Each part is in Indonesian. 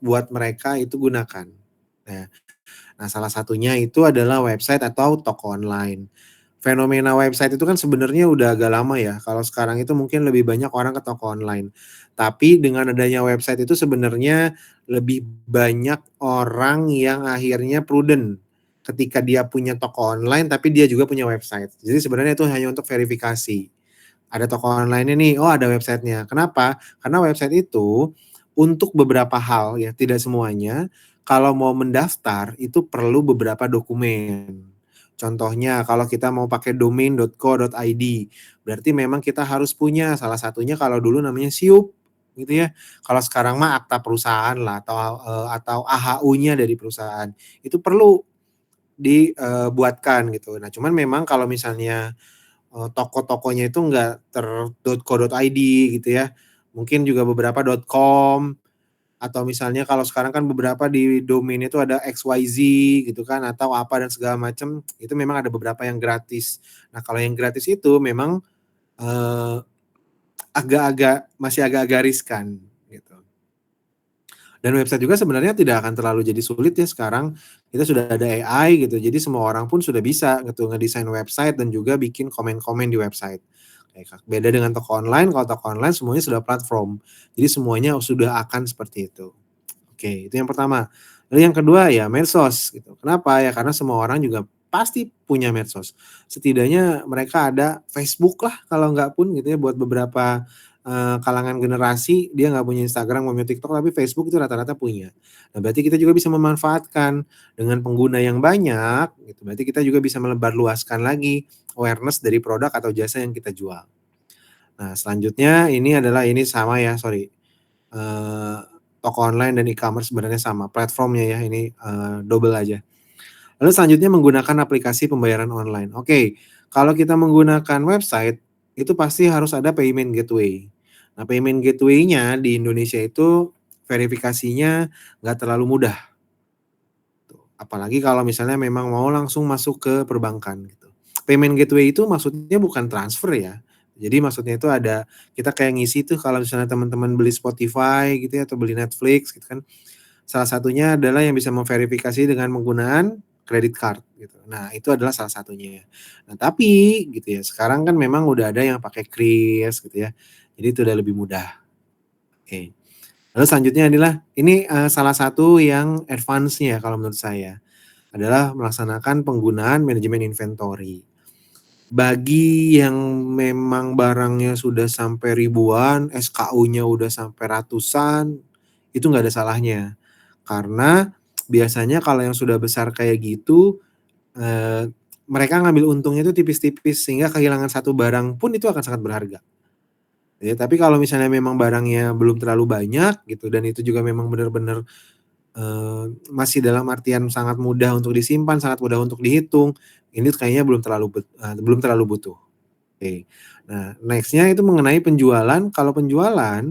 buat mereka itu gunakan. Nah nah salah satunya itu adalah website atau toko online. Fenomena website itu kan sebenarnya udah agak lama ya, kalau sekarang itu mungkin lebih banyak orang ke toko online. Tapi dengan adanya website itu sebenarnya lebih banyak orang yang akhirnya prudent ketika dia punya toko online, tapi dia juga punya website. Jadi sebenarnya itu hanya untuk verifikasi. Ada toko online-nya nih, oh ada websitenya. Kenapa? Karena website itu untuk beberapa hal ya, tidak semuanya, kalau mau mendaftar itu perlu beberapa dokumen. Contohnya kalau kita mau pakai domain.co.id, berarti memang kita harus punya salah satunya kalau dulu namanya SIUP gitu ya. Kalau sekarang mah akta perusahaan lah atau AHU-nya dari perusahaan. Itu perlu dibuatkan gitu. Nah, cuman memang kalau misalnya toko-tokonya itu nggak .co.id gitu ya. Mungkin juga beberapa .com atau misalnya kalau sekarang kan beberapa di domain itu ada XYZ gitu kan atau apa dan segala macam, itu memang ada beberapa yang gratis. Nah, kalau yang gratis itu memang, eee, masih agak-agak riskan gitu. Dan website juga sebenarnya tidak akan terlalu jadi sulit ya sekarang, kita sudah ada AI gitu, jadi semua orang pun sudah bisa gitu ngedesain website dan juga bikin komen-komen di website. Beda dengan toko online, kalau toko online semuanya sudah platform, jadi semuanya sudah akan seperti itu. Oke, itu yang pertama. Lalu yang kedua ya medsos gitu. Kenapa? Ya karena semua orang juga pasti punya medsos. Setidaknya mereka ada Facebook lah kalau nggak pun gitu ya buat beberapa, kalangan generasi dia nggak punya Instagram, nggak punya TikTok, tapi Facebook itu rata-rata punya. Nah berarti kita juga bisa memanfaatkan dengan pengguna yang banyak gitu, berarti kita juga bisa melebarluaskan lagi awareness dari produk atau jasa yang kita jual. Nah selanjutnya ini sama ya sorry, eee, toko online dan e-commerce sebenarnya sama, platformnya ya ini, double aja. Lalu selanjutnya menggunakan aplikasi pembayaran online. Oke, kalau kita menggunakan website, itu pasti harus ada payment gateway. Nah, payment gateway-nya di Indonesia itu verifikasinya nggak terlalu mudah tuh, apalagi kalau misalnya memang mau langsung masuk ke perbankan gitu. Payment gateway itu maksudnya bukan transfer ya, jadi maksudnya itu ada kita kayak ngisi tuh kalau misalnya teman-teman beli Spotify gitu ya atau beli Netflix gitu kan, salah satunya adalah yang bisa memverifikasi dengan penggunaan credit card gitu. Nah, itu adalah salah satunya. Nah, tapi gitu ya, sekarang kan memang udah ada yang pakai kris gitu ya. Jadi itu udah lebih mudah. Oke. Lalu selanjutnya adalah ini, salah satu yang advance-nya kalau menurut saya, adalah melaksanakan penggunaan manajemen inventory. Bagi yang memang barangnya sudah sampai ribuan, SKU-nya udah sampai ratusan, itu nggak ada salahnya. Karena biasanya kalau yang sudah besar kayak gitu, mereka ngambil untungnya itu tipis-tipis sehingga kehilangan satu barang pun itu akan sangat berharga. Ya, tapi kalau misalnya memang barangnya belum terlalu banyak gitu dan itu juga memang benar-benar, masih dalam artian sangat mudah untuk disimpan, sangat mudah untuk dihitung, ini kayaknya belum terlalu butuh. Oke. Nah, next-nya itu mengenai penjualan, kalau penjualan,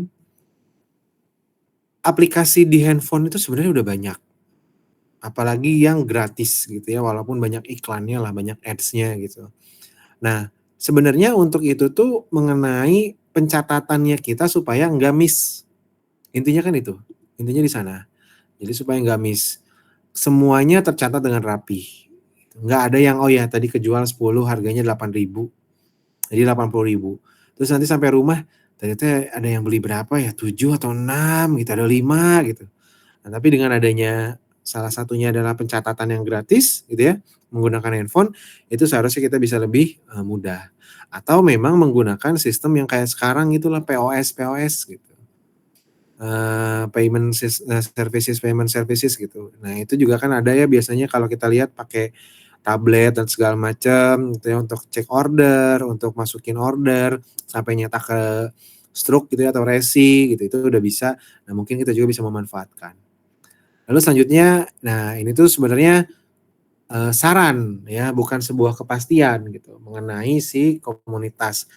aplikasi di handphone itu sebenarnya udah banyak. Apalagi yang gratis gitu ya, walaupun banyak iklannya lah, banyak ads-nya gitu. Nah, sebenarnya untuk itu tuh mengenai pencatatannya kita supaya nggak miss, intinya kan itu, intinya di sana. Jadi supaya nggak miss, semuanya tercatat dengan rapih, nggak ada yang, "Oh ya tadi kejual 10 harganya 8.000 jadi 80.000 terus nanti sampai rumah ternyata ada yang beli berapa ya, 7 atau 6 gitu, ada 5 gitu. Nah, tapi dengan adanya salah satunya adalah pencatatan yang gratis gitu ya, menggunakan handphone, itu seharusnya kita bisa lebih, mudah. Atau memang menggunakan sistem yang kayak sekarang itulah POS gitu, payment services gitu. Nah, itu juga kan ada ya biasanya kalau kita lihat pakai tablet dan segala macam gitu ya untuk cek order, untuk masukin order, sampai nyetak ke struk gitu ya atau resi gitu, itu udah bisa. Nah, mungkin kita juga bisa memanfaatkan. Lalu selanjutnya, nah ini tuh sebenarnya, saran ya, bukan sebuah kepastian gitu mengenai si komunitas.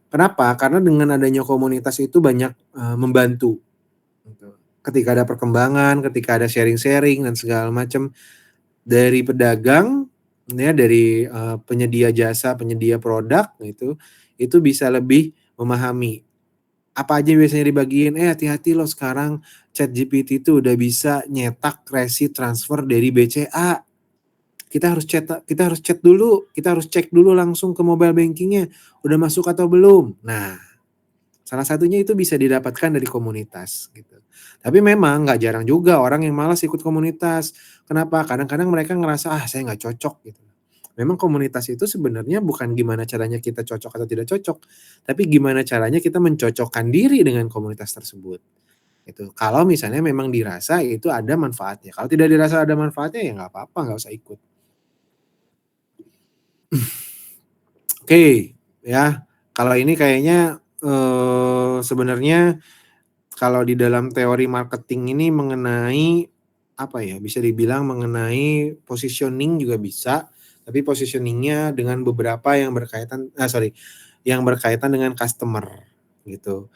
Kenapa? Karena dengan adanya komunitas itu banyak, membantu gitu. Ketika ada perkembangan, ketika ada sharing-sharing dan segala macam dari pedagang ya, dari, penyedia jasa, penyedia produk gitu, itu bisa lebih memahami Apa aja biasanya dibagiin, hati-hati loh sekarang ChatGPT itu udah bisa nyetak resi transfer dari BCA. Kita harus chat dulu, kita harus cek dulu langsung ke mobile bankingnya, udah masuk atau belum. Nah, salah satunya itu bisa didapatkan dari komunitas gitu. Tapi memang nggak jarang juga orang yang malas ikut komunitas. Kenapa? Kadang-kadang mereka ngerasa, saya nggak cocok gitu. Memang komunitas itu sebenarnya bukan gimana caranya kita cocok atau tidak cocok, tapi gimana caranya kita mencocokkan diri dengan komunitas tersebut. Itu. Kalau misalnya memang dirasa itu ada manfaatnya. Kalau tidak dirasa ada manfaatnya ya nggak apa-apa, nggak usah ikut. Oke, ya. Kalau ini kayaknya, sebenarnya kalau di dalam teori marketing ini mengenai, apa ya, bisa dibilang mengenai positioning juga bisa, tapi positioning-nya dengan beberapa yang yang berkaitan dengan customer, gitu.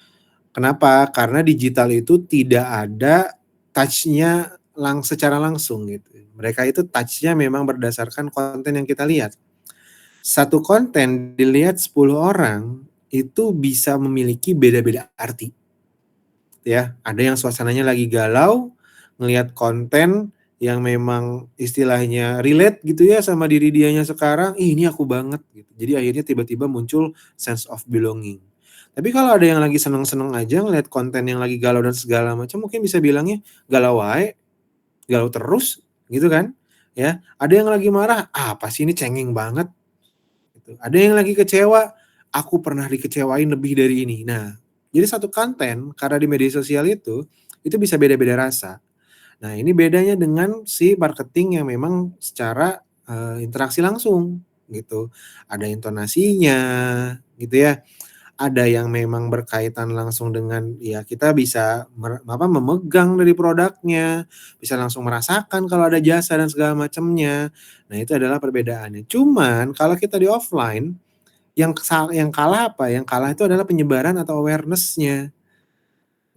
Kenapa? Karena digital itu tidak ada touch-nya secara langsung gitu. Mereka itu touch-nya memang berdasarkan konten yang kita lihat. Satu konten dilihat 10 orang, itu bisa memiliki beda-beda arti. Ya, ada yang suasananya lagi galau, ngelihat konten yang memang istilahnya relate gitu ya sama diri dianya sekarang, "Ih, ini aku banget," gitu. Jadi akhirnya tiba-tiba muncul sense of belonging. Tapi kalau ada yang lagi seneng-seneng aja ngelihat konten yang lagi galau dan segala macam, mungkin bisa bilangnya, "Galau wae, galau terus," gitu kan, ya. Ada yang lagi marah, "Apa sih ini cengeng banget," gitu. Ada yang lagi kecewa, "Aku pernah dikecewain lebih dari ini." Nah, jadi satu konten karena di media sosial itu bisa beda-beda rasa. Nah, ini bedanya dengan si marketing yang memang secara, interaksi langsung gitu. Ada intonasinya gitu ya, ada yang memang berkaitan langsung dengan ya kita bisa memegang dari produknya, bisa langsung merasakan kalau ada jasa dan segala macamnya. Nah, itu adalah perbedaannya. Cuman kalau kita di offline, yang kalah apa, yang kalah itu adalah penyebaran atau awareness-nya.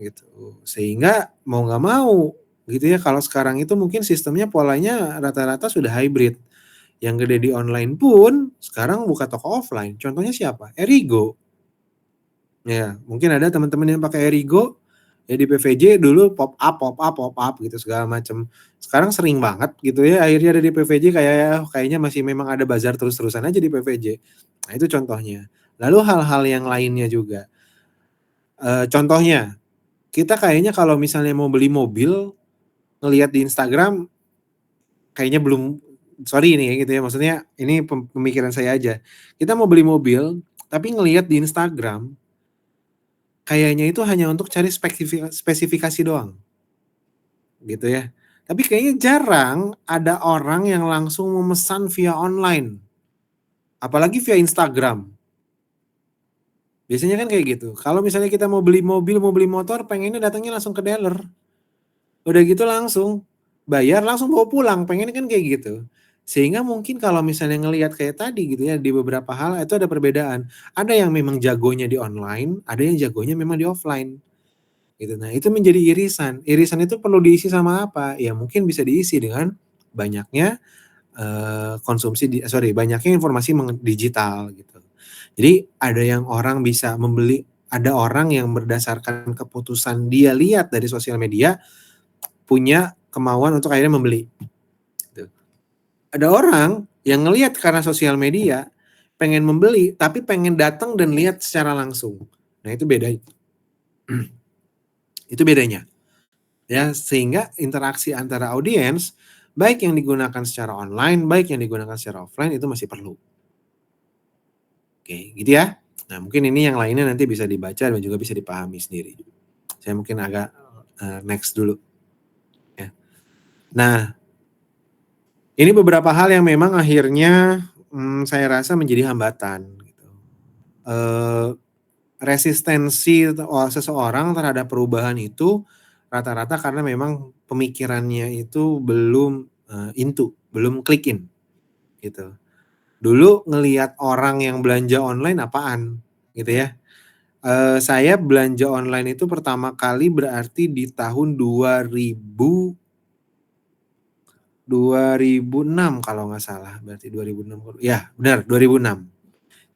Gitu. Sehingga mau nggak mau gitu ya, kalau sekarang itu mungkin sistemnya polanya rata-rata sudah hybrid. Yang gede di online pun sekarang buka toko offline. Contohnya siapa? Erigo. Ya, mungkin ada teman-teman yang pakai Erigo, ya di PVJ dulu pop up gitu segala macam. Sekarang sering banget gitu ya, akhirnya ada di PVJ kayaknya masih memang ada bazar terus-terusan aja di PVJ. Nah, itu contohnya. Lalu hal-hal yang lainnya juga, contohnya kita kayaknya kalau misalnya mau beli mobil, ngelihat di Instagram, kayaknya belum sorry nih gitu ya, maksudnya ini pemikiran saya aja. Kita mau beli mobil, tapi ngelihat di Instagram, kayaknya itu hanya untuk cari spesifikasi doang, gitu ya. Tapi kayaknya jarang ada orang yang langsung memesan via online, apalagi via Instagram. Biasanya kan kayak gitu, kalau misalnya kita mau beli mobil, mau beli motor, pengennya datangnya langsung ke dealer. Udah gitu langsung bayar, langsung bawa pulang, pengennya kan kayak gitu. Sehingga mungkin kalau misalnya ngelihat kayak tadi gitu ya, di beberapa hal itu ada perbedaan. Ada yang memang jagonya di online, ada yang jagonya memang di offline, gitu. Nah, itu menjadi irisan. Irisan itu perlu diisi sama apa? Ya mungkin bisa diisi dengan banyaknya, banyaknya informasi digital gitu. Jadi ada yang orang bisa ada orang yang berdasarkan keputusan dia lihat dari sosial media, punya kemauan untuk akhirnya membeli, gitu. Ada orang yang ngelihat karena sosial media, pengen membeli, tapi pengen datang dan lihat secara langsung. Nah, itu beda. Itu bedanya. Ya, sehingga interaksi antara audiens, baik yang digunakan secara online, baik yang digunakan secara offline itu masih perlu. Oke, gitu ya. Nah, mungkin ini yang lainnya nanti bisa dibaca dan juga bisa dipahami sendiri. Saya mungkin agak, next dulu, ya. Nah, ini beberapa hal yang memang akhirnya, saya rasa menjadi hambatan gitu. Resistensi seseorang terhadap perubahan itu rata-rata karena memang pemikirannya itu belum, belum click in gitu. Dulu ngelihat orang yang belanja online apaan gitu ya. Saya belanja online itu pertama kali berarti di tahun 2006 kalau nggak salah, berarti 2006, ya benar 2006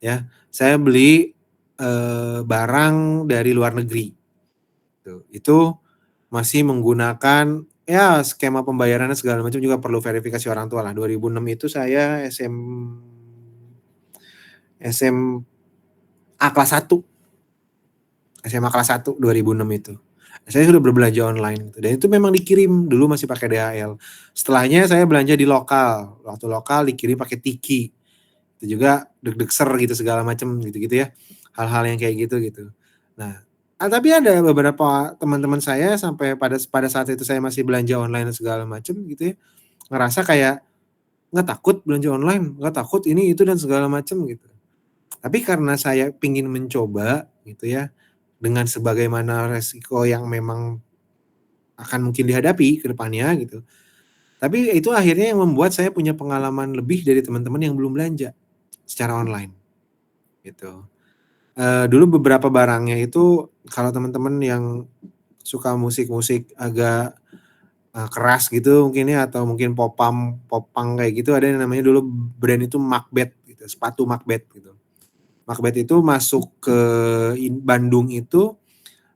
ya. Saya beli barang dari luar negeri, tuh. Itu masih menggunakan, ya skema pembayarannya segala macam juga perlu verifikasi orang tua lah. 2006 itu saya SMA kelas 1. SMA kelas 1 2006 itu. Saya sudah berbelanja online gitu, dan itu memang dikirim, dulu masih pakai DHL. Setelahnya saya belanja di lokal, waktu lokal dikirim pakai Tiki. Itu juga deg-degser gitu segala macam gitu-gitu ya. Hal-hal yang kayak gitu gitu. Nah, tapi ada beberapa teman-teman saya sampai pada saat itu saya masih belanja online dan segala macam gitu ya, ngerasa kayak, "Nggak takut belanja online, nggak takut ini itu dan segala macam," gitu. Tapi karena saya pingin mencoba gitu ya, dengan sebagaimana resiko yang memang akan mungkin dihadapi ke depannya gitu. Tapi itu akhirnya yang membuat saya punya pengalaman lebih dari teman-teman yang belum belanja secara online gitu. Dulu beberapa barangnya itu kalau teman-teman yang suka musik-musik agak, keras gitu mungkin ya, atau mungkin pop punk kayak gitu, ada yang namanya dulu brand itu Macbeth gitu, sepatu Macbeth gitu. Macbeth itu masuk ke Bandung itu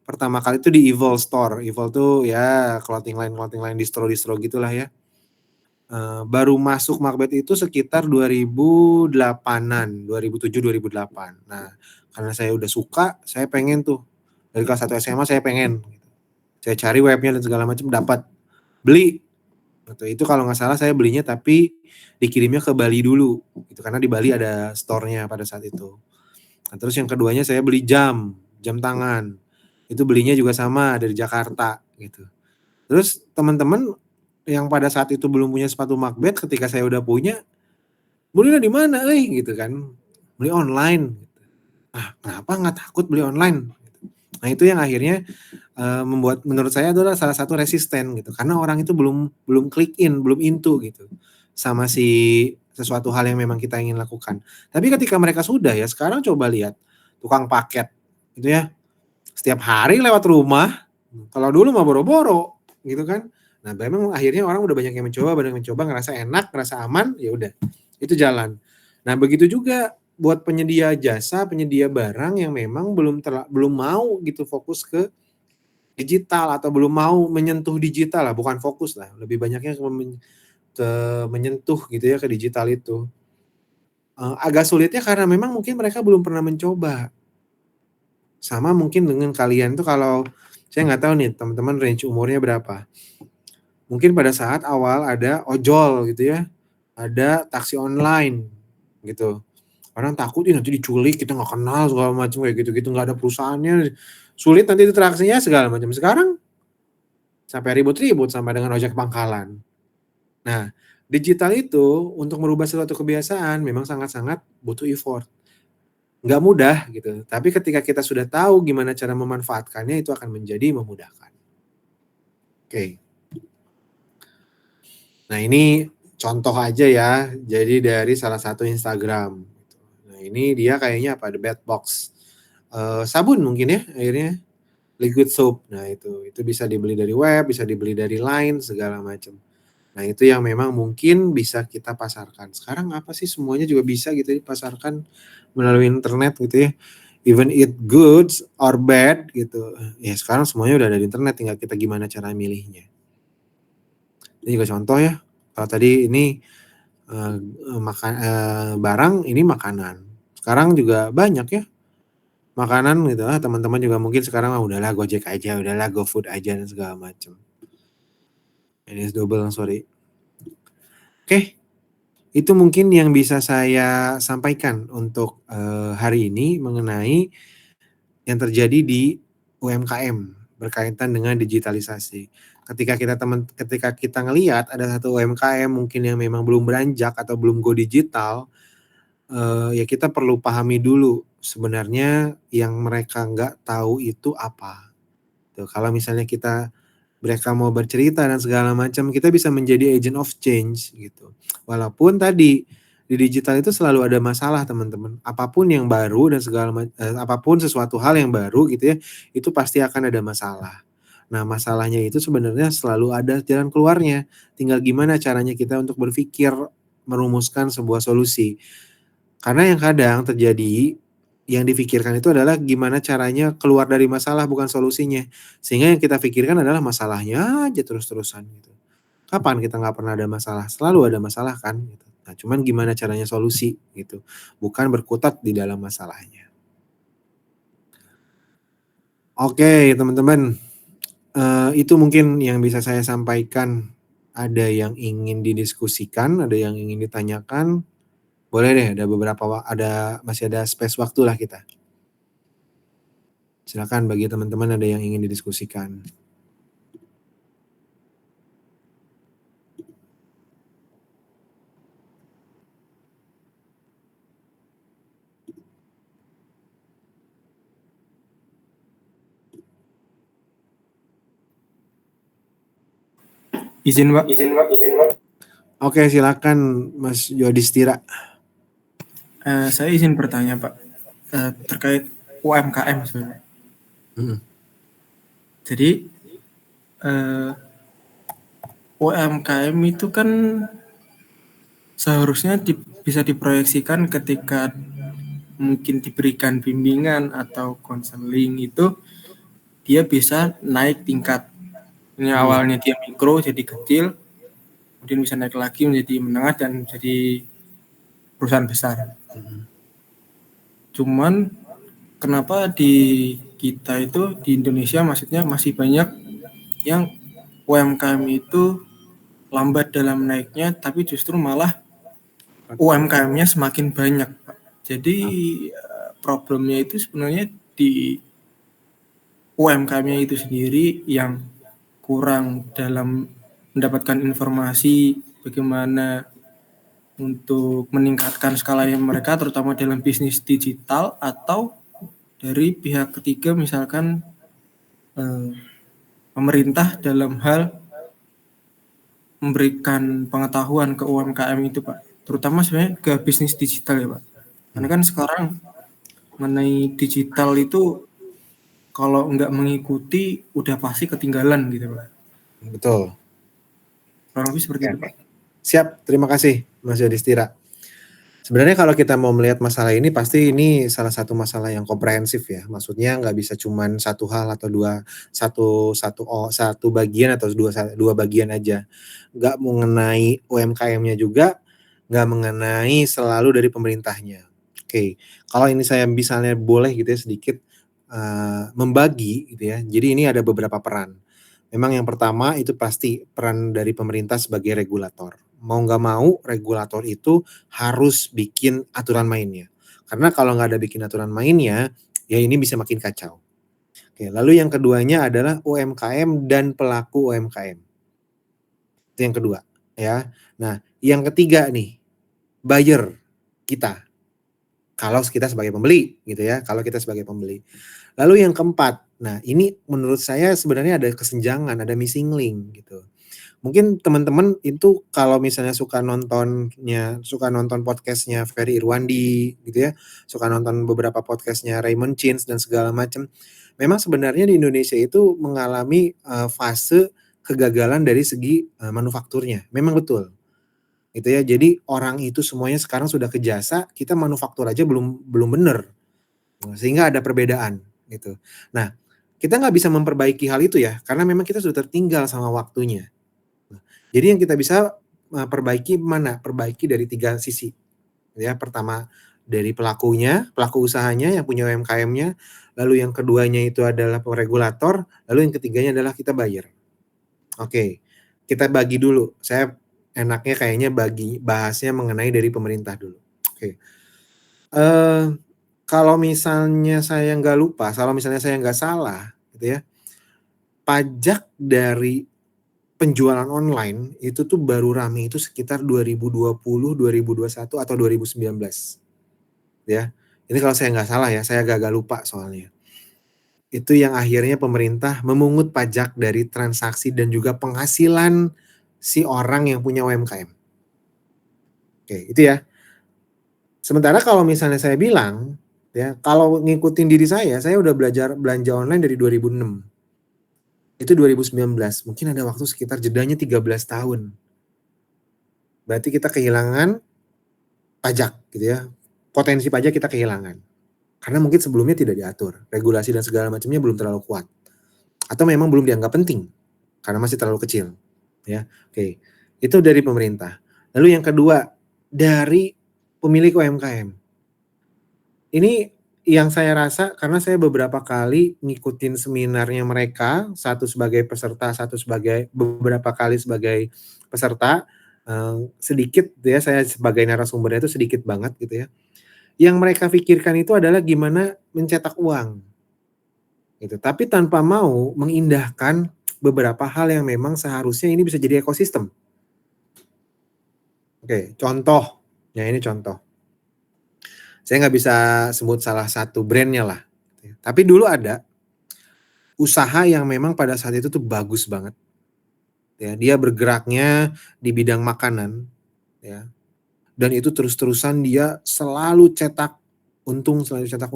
pertama kali itu di Evil Store. Evil tuh ya clothing line distro-distro gitulah ya. Baru masuk Macbeth itu sekitar 2008-an, 2007, 2008. Nah, karena saya udah suka, saya pengen tuh, dari kelas 1 SMA saya pengen, saya cari webnya dan segala macam, dapat, beli, gitu. Itu kalau nggak salah saya belinya tapi dikirimnya ke Bali dulu, gitu, karena di Bali ada store-nya pada saat itu. Nah, terus yang keduanya saya beli jam tangan, itu belinya juga sama dari Jakarta, gitu. Terus teman-teman yang pada saat itu belum punya sepatu Macbeth, ketika saya udah punya, "Belinya di mana euy?" Gitu kan. "Beli online." "Ah, kenapa nggak takut beli online?" Nah, itu yang akhirnya, membuat menurut saya adalah salah satu resisten gitu, karena orang itu belum belum click in, belum into gitu, sama sesuatu hal yang memang kita ingin lakukan. Tapi ketika mereka sudah ya, sekarang coba lihat tukang paket gitu ya, setiap hari lewat rumah, kalau dulu mah boro-boro gitu kan. Nah, memang akhirnya orang udah banyak yang mencoba ngerasa enak, ngerasa aman, ya udah, itu jalan. Nah, begitu juga buat penyedia jasa, penyedia barang yang memang belum mau gitu fokus ke digital atau belum mau menyentuh digital lah, bukan fokus lah, lebih banyaknya ke menyentuh gitu ya ke digital itu. Agak sulitnya karena memang mungkin mereka belum pernah mencoba. Sama mungkin dengan kalian tuh kalau saya nggak tahu nih teman-teman range umurnya berapa. Mungkin pada saat awal ada ojol gitu ya, ada taksi online gitu. Orang takut, "Ih, nanti diculik, kita nggak kenal," segala macam kayak gitu-gitu, nggak ada perusahaannya, sulit nanti interaksinya segala macam. Sekarang sampai ribut-ribut sama dengan ojek pangkalan. Nah, digital itu untuk merubah suatu kebiasaan memang sangat-sangat butuh effort. Nggak mudah gitu, tapi ketika kita sudah tahu gimana cara memanfaatkannya, itu akan menjadi memudahkan. Oke. Nah, ini contoh aja ya, jadi dari salah satu Instagram. Nah, ini dia kayaknya apa, The Bad Box, sabun mungkin ya akhirnya, liquid soap. Nah, itu bisa dibeli dari web, bisa dibeli dari Line, segala macam. Nah, itu yang memang mungkin bisa kita pasarkan. Sekarang apa sih, semuanya juga bisa gitu dipasarkan melalui internet gitu ya. Even it goods or bad gitu, ya sekarang semuanya udah ada di internet, tinggal kita gimana cara milihnya. Ini juga contoh ya, kalau tadi ini, eee barang, ini makanan. Sekarang juga banyak ya makanan gitu, teman-teman juga mungkin sekarang, udahlah Gojek aja, udahlah GoFood aja dan segala macam. Ini double, sorry. Oke. Itu mungkin yang bisa saya sampaikan untuk, hari ini mengenai yang terjadi di UMKM berkaitan dengan digitalisasi. Ketika kita ngelihat ada satu UMKM mungkin yang memang belum beranjak atau belum go digital, ya kita perlu pahami dulu sebenarnya yang mereka nggak tahu itu apa. Tuh, kalau misalnya mereka mau bercerita dan segala macam, kita bisa menjadi agent of change gitu. Walaupun tadi, di digital itu selalu ada masalah teman-teman, apapun yang baru dan apapun sesuatu hal yang baru gitu ya, itu pasti akan ada masalah. Nah, masalahnya itu sebenarnya selalu ada jalan keluarnya, tinggal gimana caranya kita untuk berpikir, merumuskan sebuah solusi. Karena yang kadang terjadi yang difikirkan itu adalah gimana caranya keluar dari masalah bukan solusinya. Sehingga yang kita pikirkan adalah masalahnya aja terus-terusan gitu. Kapan kita nggak pernah ada masalah? Selalu ada masalah kan gitu. Nah, cuman gimana caranya solusi gitu, bukan berkutat di dalam masalahnya. Oke teman-teman, itu mungkin yang bisa saya sampaikan. Ada yang ingin didiskusikan, ada yang ingin ditanyakan, boleh deh ada beberapa masih ada space waktulah kita. Silakan bagi teman-teman ada yang ingin didiskusikan. Izin Pak. Oke silakan Mas Yodhistira. Saya izin bertanya Pak, terkait UMKM sebenarnya. Jadi UMKM itu kan seharusnya bisa diproyeksikan ketika mungkin diberikan bimbingan atau konseling itu dia bisa naik tingkat. Ini awalnya dia mikro jadi kecil, kemudian bisa naik lagi menjadi menengah dan menjadi perusahaan besar. Cuman kenapa di kita itu di Indonesia maksudnya masih banyak yang UMKM itu lambat dalam naiknya, tapi justru malah UMKM-nya semakin banyak, Pak. Jadi problemnya itu sebenarnya di UMKM-nya itu sendiri yang kurang dalam mendapatkan informasi bagaimana untuk meningkatkan skalanya mereka, terutama dalam bisnis digital, atau dari pihak ketiga misalkan pemerintah dalam hal memberikan pengetahuan ke UMKM itu Pak, terutama sebenarnya ke bisnis digital ya Pak. Karena kan sekarang mengenai digital itu kalau nggak mengikuti udah pasti ketinggalan gitu Pak. Betul. Kurang lebih seperti itu Pak. Siap, terima kasih Mas Yodhistira. Sebenarnya kalau kita mau melihat masalah ini pasti ini salah satu masalah yang komprehensif ya. Maksudnya nggak bisa cuman satu hal atau satu bagian atau dua bagian aja. Nggak mengenai UMKM-nya juga, nggak mengenai selalu dari pemerintahnya. Oke, kalau ini saya misalnya boleh gitu ya sedikit membagi gitu ya. Jadi ini ada beberapa peran. Memang yang pertama itu pasti peran dari pemerintah sebagai regulator. Mau nggak mau regulator itu harus bikin aturan mainnya. Karena kalau nggak ada bikin aturan mainnya, ya ini bisa makin kacau. Oke, lalu yang keduanya adalah UMKM dan pelaku UMKM. Itu yang kedua, ya. Nah, yang ketiga nih, buyer kita. Kalau kita sebagai pembeli, gitu ya. Kalau kita sebagai pembeli. Lalu yang keempat, nah ini menurut saya sebenarnya ada kesenjangan, ada missing link gitu. Mungkin teman-teman itu kalau misalnya suka nonton podcastnya Ferry Irwandi gitu ya, suka nonton beberapa podcastnya Raymond Chins dan segala macam. Memang sebenarnya di Indonesia itu mengalami fase kegagalan dari segi manufakturnya. Memang betul. Gitu ya. Jadi orang itu semuanya sekarang sudah ke jasa, kita manufaktur aja belum benar. Sehingga ada perbedaan gitu. Nah, kita nggak bisa memperbaiki hal itu ya, karena memang kita sudah tertinggal sama waktunya. Jadi yang kita bisa perbaiki mana? Perbaiki dari 3 sisi. Ya, pertama dari pelakunya, pelaku usahanya yang punya UMKM-nya, lalu yang keduanya itu adalah regulator, lalu yang ketiganya adalah kita buyer. Oke, kita bagi dulu. Saya enaknya kayaknya bahasnya mengenai dari pemerintah dulu. Oke. Kalau misalnya saya nggak lupa, kalau misalnya saya nggak salah, gitu ya, pajak dari penjualan online itu tuh baru rame itu sekitar 2020, 2021 atau 2019. Ya. Ini kalau saya nggak salah ya, saya agak lupa soalnya. Itu yang akhirnya pemerintah memungut pajak dari transaksi dan juga penghasilan si orang yang punya UMKM. Oke, itu ya. Sementara kalau misalnya saya bilang, ya, kalau ngikutin diri saya udah belajar belanja online dari 2006. Itu 2019, mungkin ada waktu sekitar jedanya 13 tahun. Berarti kita kehilangan pajak gitu ya, potensi pajak kita kehilangan. Karena mungkin sebelumnya tidak diatur, regulasi dan segala macamnya belum terlalu kuat, atau memang belum dianggap penting, karena masih terlalu kecil, ya. Oke, itu dari pemerintah. Lalu yang kedua, dari pemilik UMKM. Ini yang saya rasa karena saya beberapa kali ngikutin seminarnya mereka, satu sebagai peserta, beberapa kali sebagai peserta, sedikit ya saya sebagai narasumbernya itu sedikit banget gitu ya. Yang mereka pikirkan itu adalah gimana mencetak uang, gitu. Tapi tanpa mau mengindahkan beberapa hal yang memang seharusnya ini bisa jadi ekosistem. Oke, ini contoh. Saya nggak bisa sebut salah satu brand-nya lah, tapi dulu ada usaha yang memang pada saat itu tuh bagus banget, ya. Dia bergeraknya di bidang makanan, ya, dan itu terus-terusan dia selalu cetak untung dan cetak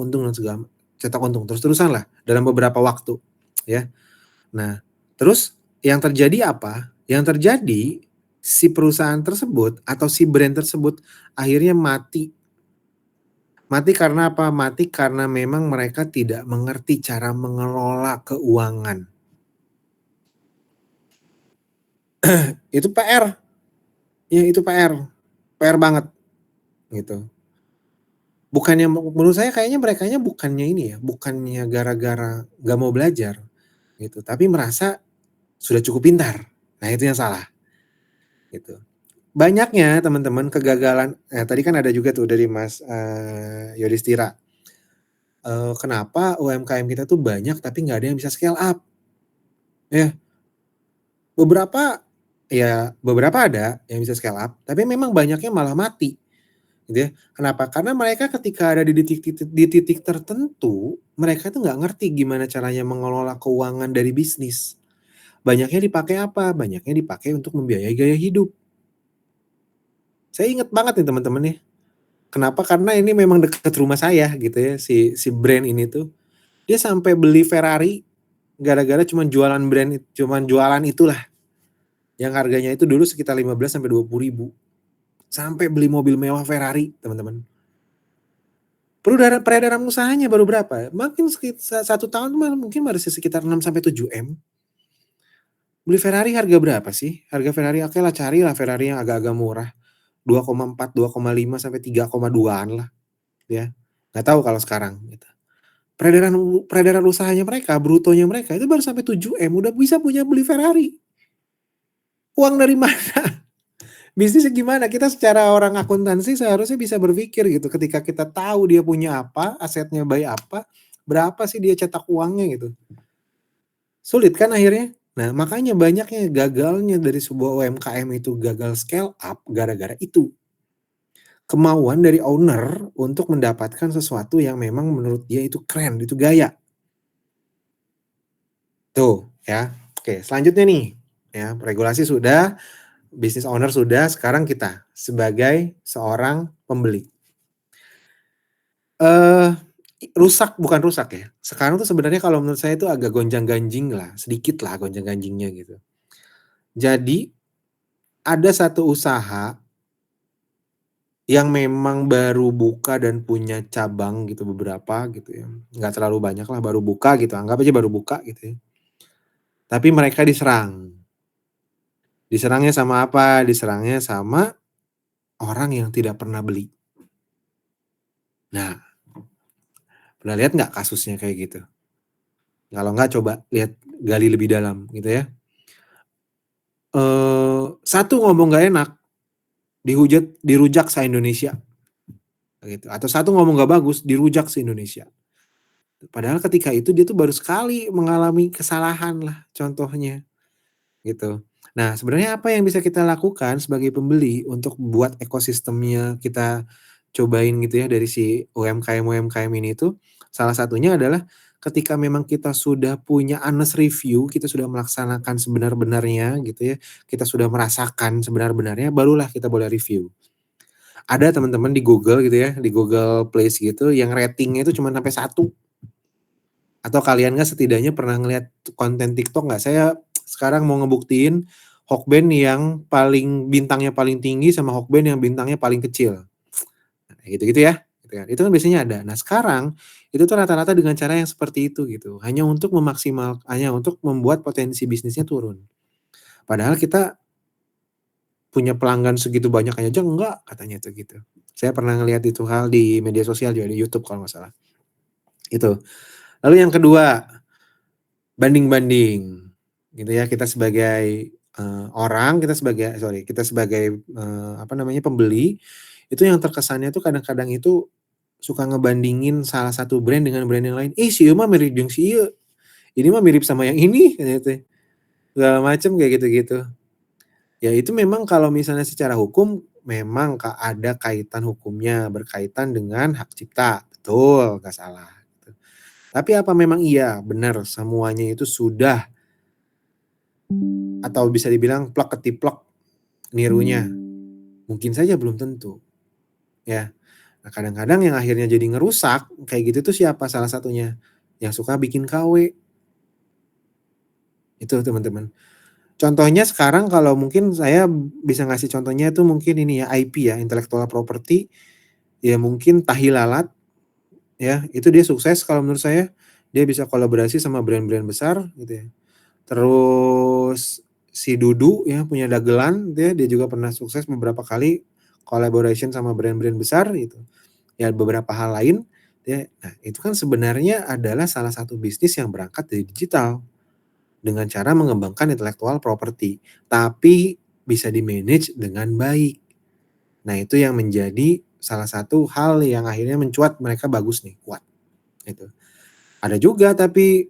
untung terus-terusan lah dalam beberapa waktu, ya. Nah, terus yang terjadi apa? Yang terjadi si perusahaan tersebut atau si brand tersebut akhirnya mati. Mati karena apa? Mati karena memang mereka tidak mengerti cara mengelola keuangan. Itu PR, ya itu PR banget gitu. Bukannya menurut saya kayaknya merekanya bukannya ini ya, bukannya gara-gara nggak mau belajar gitu, tapi merasa sudah cukup pintar. Nah itu yang salah gitu. Banyaknya teman-teman kegagalan tadi kan ada juga tuh dari Mas, Yudhistira, kenapa UMKM kita tuh banyak tapi nggak ada yang bisa scale up, ya. Beberapa ada yang bisa scale up, tapi memang banyaknya malah mati, gitu ya. Kenapa? Karena mereka ketika ada di titik tertentu, mereka tuh nggak ngerti gimana caranya mengelola keuangan dari bisnis. Banyaknya dipakai apa? Banyaknya dipakai untuk membiayai gaya hidup. Saya inget banget nih teman-teman nih. Kenapa? Karena ini memang dekat rumah saya gitu ya, si brand ini tuh. Dia sampai beli Ferrari gara-gara cuman jualan itulah. Yang harganya itu dulu sekitar 15.000 sampai 20.000. Sampai beli mobil mewah Ferrari, teman-teman. Peredaran usahanya baru berapa? Mungkin sekitar 1 tahun mungkin baru sekitar 6-7 M. Beli Ferrari harga berapa sih? Harga Ferrari oke lah carilah Ferrari yang agak-agak murah. 2,4, 2,5 sampai 3,2-an lah, ya. Nggak tahu kalau sekarang gitu. Peredaran usahanya mereka, brutonya mereka itu baru sampai 7M udah bisa beli Ferrari. Uang dari mana? Bisnisnya gimana? Kita secara orang akuntansi seharusnya bisa berpikir gitu ketika kita tahu dia punya apa, asetnya baik apa, berapa sih dia cetak uangnya gitu. Sulit kan akhirnya? Nah, makanya banyaknya gagalnya dari sebuah UMKM itu gagal scale up gara-gara itu. Kemauan dari owner untuk mendapatkan sesuatu yang memang menurut dia itu keren, itu gaya. Tuh, ya. Oke, selanjutnya nih, ya, regulasi sudah, business owner sudah, sekarang kita sebagai seorang pembeli. Bukan rusak ya, sekarang tuh sebenarnya kalau menurut saya itu agak gonjang-ganjing lah, sedikit lah gonjang-ganjingnya gitu. Jadi, ada satu usaha yang memang baru buka dan punya cabang gitu beberapa gitu ya, nggak terlalu banyak lah, baru buka gitu, anggap aja baru buka gitu ya. Tapi mereka diserang. Diserangnya sama apa? Diserangnya sama orang yang tidak pernah beli. Nah, pernah lihat nggak kasusnya kayak gitu? Kalau nggak coba lihat, gali lebih dalam gitu ya. Satu ngomong nggak enak, dirujak se-Indonesia gitu. Atau satu ngomong nggak bagus, dirujak se-Indonesia. Padahal ketika itu dia tuh baru sekali mengalami kesalahan lah contohnya gitu. Nah, sebenarnya apa yang bisa kita lakukan sebagai pembeli untuk buat ekosistemnya kita cobain gitu ya dari si UMKM ini tuh, salah satunya adalah ketika memang kita sudah punya honest review, kita sudah melaksanakan sebenar-benarnya gitu ya, kita sudah merasakan sebenar-benarnya, barulah kita boleh review. Ada teman-teman di Google gitu ya, di Google Place gitu yang ratingnya itu cuma sampai 1. Atau kalian nggak setidaknya pernah ngeliat konten TikTok nggak? Saya sekarang mau ngebuktiin Hokben yang bintangnya paling tinggi sama Hokben yang bintangnya paling kecil. Nah, gitu-gitu ya, gitu kan. Itu kan biasanya ada. Nah, sekarang itu tuh rata-rata dengan cara yang seperti itu gitu, hanya untuk membuat potensi bisnisnya turun. Padahal kita punya pelanggan segitu banyak aja enggak, katanya tuh gitu. Saya pernah ngelihat itu hal di media sosial juga, di YouTube kalau nggak salah. Itu. Lalu yang kedua, banding-banding, gitu ya. Kita sebagai, kita sebagai, pembeli, itu yang terkesannya tuh kadang-kadang itu suka ngebandingin salah satu brand dengan brand yang lain, "Ih, si ieu mah mirip jeung si ieu, ini mah mirip sama yang ini," katanya teh. Segala macem kayak gitu-gitu. Ya itu memang kalau misalnya secara hukum memang ada kaitan hukumnya, berkaitan dengan hak cipta, betul, nggak salah, gitu. Tapi apa memang iya, benar semuanya itu sudah atau bisa dibilang plek-ketiplek nirunya? Mungkin saja belum tentu, ya. Nah, kadang-kadang yang akhirnya jadi ngerusak kayak gitu tuh siapa salah satunya? Yang suka bikin KW, itu teman-teman. Contohnya sekarang kalau mungkin saya bisa ngasih contohnya itu mungkin ini ya, IP ya, intellectual property, ya mungkin tahi lalat, ya, itu dia sukses kalau menurut saya, dia bisa kolaborasi sama brand-brand besar gitu ya. Terus si Dudu ya, punya dagelan gitu ya, dia juga pernah sukses beberapa kali collaboration sama brand-brand besar gitu. Ya beberapa hal lain, ya. Nah, itu kan sebenarnya adalah salah satu bisnis yang berangkat dari digital. Dengan cara mengembangkan intellectual property, tapi bisa di-manage dengan baik. Nah, itu yang menjadi salah satu hal yang akhirnya mencuat mereka bagus nih, kuat, gitu. Ada juga tapi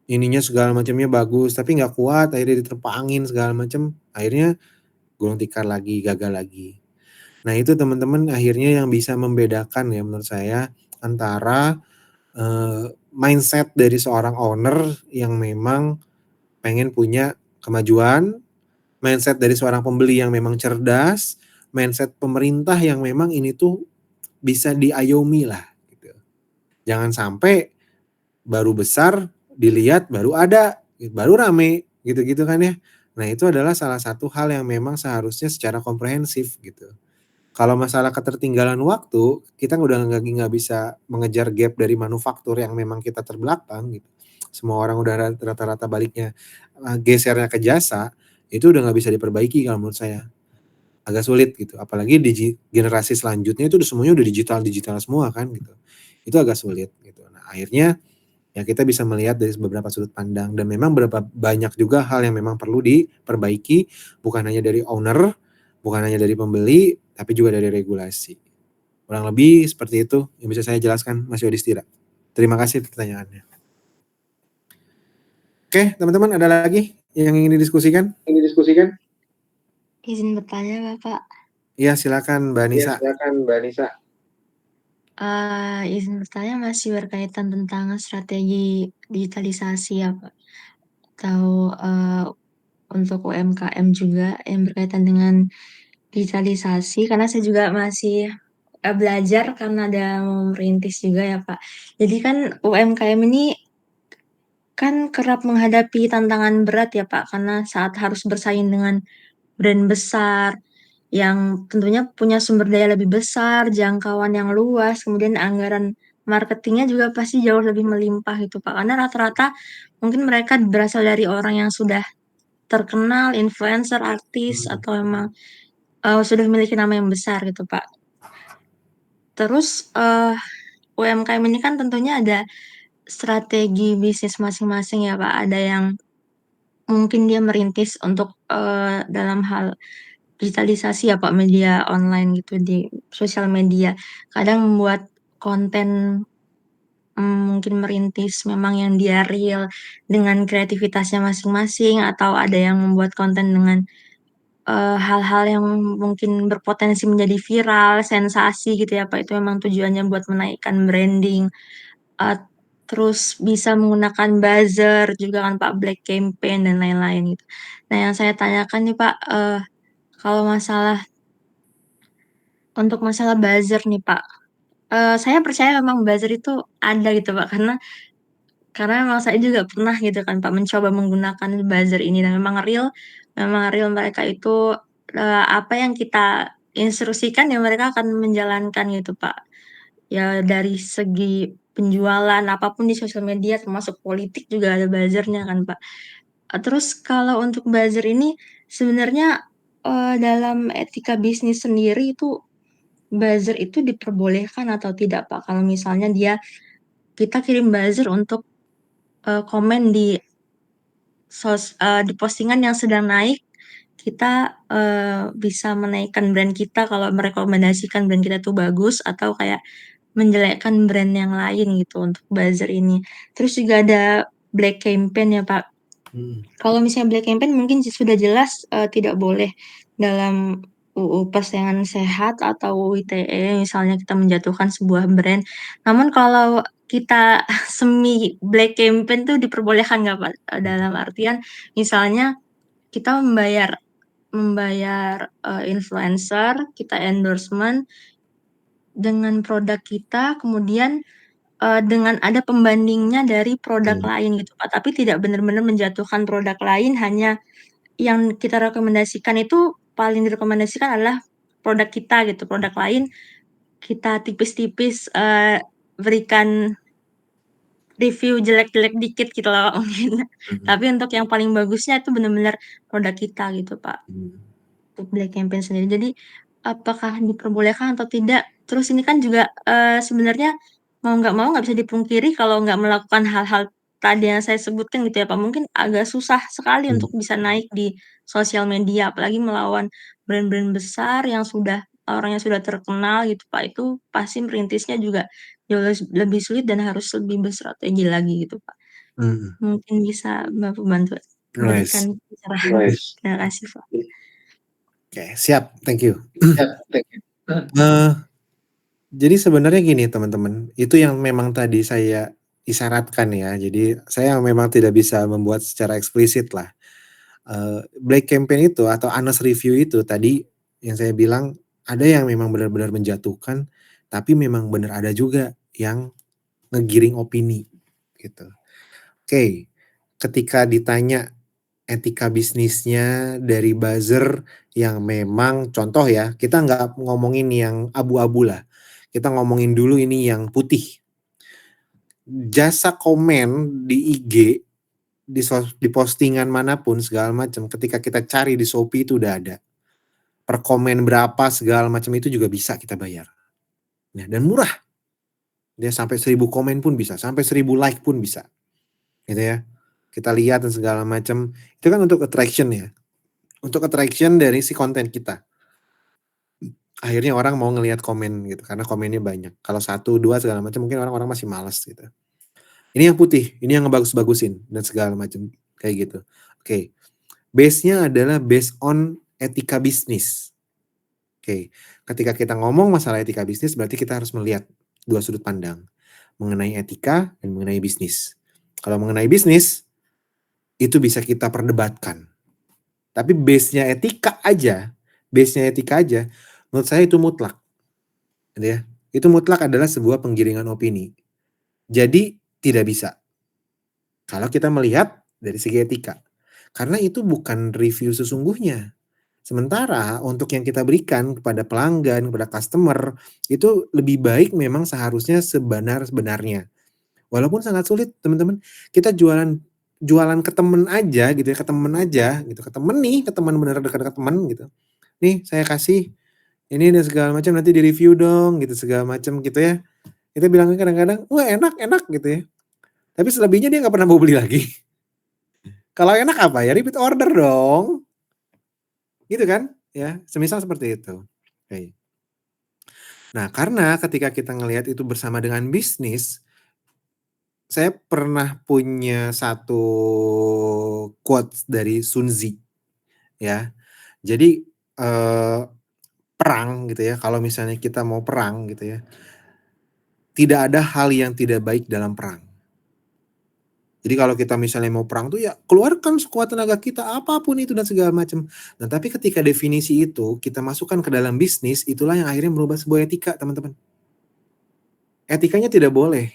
ininya segala macamnya bagus, tapi nggak kuat, akhirnya diterpa angin segala macam, akhirnya gulung tikar lagi, gagal lagi. Nah, itu teman-teman akhirnya yang bisa membedakan ya menurut saya antara, mindset dari seorang owner yang memang pengen punya kemajuan, mindset dari seorang pembeli yang memang cerdas, mindset pemerintah yang memang ini tuh bisa diayomi lah gitu. Jangan sampai baru besar dilihat baru ada, baru rame gitu-gitu kan ya. Nah, itu adalah salah satu hal yang memang seharusnya secara komprehensif gitu. Kalau masalah ketertinggalan waktu, kita udah nggak bisa mengejar gap dari manufaktur yang memang kita terbelakang gitu. Semua orang udah rata-rata baliknya, gesernya ke jasa, itu udah nggak bisa diperbaiki kalau menurut saya. Agak sulit gitu, apalagi generasi selanjutnya itu semuanya udah digital semua kan gitu. Itu agak sulit gitu. Nah, akhirnya ya kita bisa melihat dari beberapa sudut pandang dan memang banyak juga hal yang memang perlu diperbaiki, bukan hanya dari owner, bukan hanya dari pembeli, tapi juga dari regulasi. Kurang lebih seperti itu yang bisa saya jelaskan, Mas Yudhistira. Terima kasih pertanyaannya. Oke, teman-teman ada lagi yang ingin didiskusikan? Izin bertanya, Bapak. Iya, silakan Mbak Nisa. Izin bertanya masih berkaitan tentang strategi digitalisasi ya, Pak? Atau untuk UMKM juga yang berkaitan dengan digitalisasi, karena saya juga masih belajar karena ada mau merintis juga ya, Pak. Jadi kan UMKM ini kan kerap menghadapi tantangan berat ya, Pak, karena saat harus bersaing dengan brand besar yang tentunya punya sumber daya lebih besar, jangkauan yang luas, kemudian anggaran marketingnya juga pasti jauh lebih melimpah gitu, Pak. Karena rata-rata mungkin mereka berasal dari orang yang sudah terkenal, influencer, artis, atau emang sudah memiliki nama yang besar gitu, Pak. Terus UMKM ini kan tentunya ada strategi bisnis masing-masing ya, Pak. Ada yang mungkin dia merintis untuk dalam hal digitalisasi ya, Pak, media online gitu di sosial media. Kadang membuat konten, mungkin merintis memang yang dia real dengan kreativitasnya masing-masing, atau ada yang membuat konten dengan, hal-hal yang mungkin berpotensi menjadi viral, sensasi gitu ya, Pak. Itu memang tujuannya buat menaikkan branding, eee, terus bisa menggunakan buzzer juga kan, Pak, black campaign dan lain-lain gitu. Nah, yang saya tanyakan nih, Pak, kalau untuk masalah buzzer nih, Pak, saya percaya memang buzzer itu ada gitu, Pak, karena memang saya juga pernah gitu kan, Pak, mencoba menggunakan buzzer ini dan memang real mereka itu, apa yang kita instruksikan ya mereka akan menjalankan gitu, Pak. Ya dari segi penjualan apapun di sosial media termasuk politik juga ada buzzer-nya kan, Pak. Terus kalau untuk buzzer ini sebenarnya, dalam etika bisnis sendiri itu buzzer itu diperbolehkan atau tidak, Pak? Kalau misalnya kita kirim buzzer untuk, komen di postingan yang sedang naik, kita, bisa menaikkan brand kita kalau merekomendasikan brand kita tuh bagus atau kayak menjelekkan brand yang lain gitu untuk buzzer ini. Terus juga ada black campaign ya, Pak. Kalau misalnya black campaign mungkin sudah jelas, tidak boleh dalam UU Persaingan Sehat atau UU ITE misalnya kita menjatuhkan sebuah brand. Namun kalau kita semi black campaign tuh diperbolehkan nggak, Pak? Dalam artian misalnya kita membayar, influencer, kita endorsement dengan produk kita, kemudian, dengan ada pembandingnya dari produk lain gitu, Pak. Tapi tidak benar-benar menjatuhkan produk lain, hanya yang kita rekomendasikan itu paling direkomendasikan adalah produk kita gitu, produk lain kita tipis-tipis, berikan review jelek-jelek dikit gitu loh, Pak, mungkin. Tapi untuk yang paling bagusnya itu benar-benar produk kita gitu, Pak. Untuk black campaign sendiri. Jadi, apakah diperbolehkan atau tidak? Terus ini kan juga, sebenarnya mau nggak mau nggak bisa dipungkiri kalau nggak melakukan hal-hal tadi yang saya sebutkan gitu ya, Pak, mungkin agak susah sekali untuk bisa naik di sosial media, apalagi melawan brand-brand besar yang orangnya sudah terkenal gitu, Pak. Itu pasti merintisnya juga jauh lebih sulit dan harus lebih berstrategi lagi gitu, Pak. Mungkin bisa Bapak bantu Nice. berikan pencerahan. Terima kasih, Pak. Oke, siap. Thank you. Jadi sebenarnya gini teman-teman, itu yang memang tadi saya isyaratkan ya. Jadi saya memang tidak bisa membuat secara eksplisit lah. Black campaign itu atau honest review itu tadi yang saya bilang ada yang memang benar-benar menjatuhkan, tapi memang benar ada juga yang ngegiring opini gitu. Oke, ketika ditanya etika bisnisnya dari buzzer yang memang contoh ya, kita nggak ngomongin yang abu-abu lah. Kita ngomongin dulu ini yang putih. Jasa komen di IG, di postingan manapun segala macam, ketika kita cari di Shopee itu udah ada. Per komen berapa segala macam itu juga bisa kita bayar. Ya, dan murah. Dia sampai 1000 komen pun bisa, sampai 1000 like pun bisa. Gitu ya. Kita lihat dan segala macam. Itu kan untuk attraction ya. Untuk attraction dari si konten kita. Akhirnya orang mau ngelihat komen gitu karena komennya banyak. Kalau 1, 2 segala macam mungkin orang-orang masih malas gitu. Ini yang putih, ini yang ngebagus-bagusin dan segala macam kayak gitu. Oke. Base-nya adalah based on etika bisnis. Oke. Ketika kita ngomong masalah etika bisnis berarti kita harus melihat dua sudut pandang mengenai etika dan mengenai bisnis. Kalau mengenai bisnis itu bisa kita perdebatkan. Tapi base-nya etika aja, menurut saya itu mutlak. Gitu ya. Itu mutlak adalah sebuah penggiringan opini. Jadi tidak bisa. Kalau kita melihat dari segi etika. Karena itu bukan review sesungguhnya. Sementara untuk yang kita berikan kepada pelanggan, kepada customer, itu lebih baik memang seharusnya sebenar-benarnya. Walaupun sangat sulit teman-teman. Kita jualan ke temen aja gitu ya, ke temen aja gitu. Ke temen bener dekat temen gitu. Nih saya kasih ini dan segala macam nanti di-review dong gitu segala macam gitu ya. Kita bilangnya kadang-kadang, "Wah, enak," gitu ya. Tapi selebihnya dia nggak pernah mau beli lagi. Kalau enak apa ya repeat order dong. Gitu kan? Ya, semisal seperti itu. Oke. Nah, karena ketika kita ngelihat itu bersama dengan bisnis, saya pernah punya satu quotes dari Sun Tzu ya. Jadi, perang gitu ya, kalau misalnya kita mau perang gitu ya, tidak ada hal yang tidak baik dalam perang. Jadi kalau kita misalnya mau perang tuh ya keluarkan sekuat tenaga kita, apapun itu dan segala macam. Nah, tapi ketika definisi itu kita masukkan ke dalam bisnis, itulah yang akhirnya merubah sebuah etika, teman-teman. Etikanya tidak boleh.